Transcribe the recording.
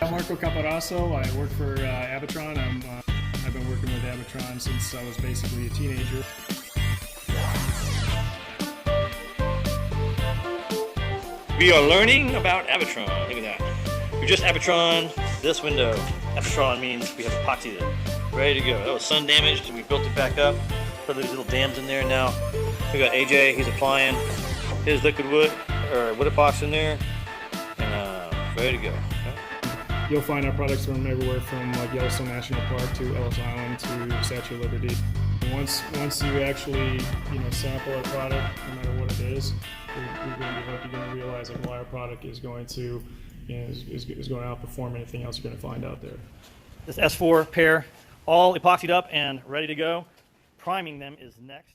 I'm Marco Caparasso. I work for Abatron. I've been working with Abatron since I was basically a teenager. We are learning about Abatron. Look at that. We're just Abatron this window. Abatron means we have epoxy it. Ready to go. That was sun damaged. We built it back up. Put these little dams in there now. We got AJ. He's applying his liquid wood or wood epoxy in there, and ready to go. Okay. You'll find our products from everywhere from like Yellowstone National Park to Ellis Island to Statue of Liberty. Once you actually sample our product, no matter what it is, you're going to realize like why our product is going to is going to outperform anything else you're going to find out there. This S4 pair, all epoxied up and ready to go. Priming them is next.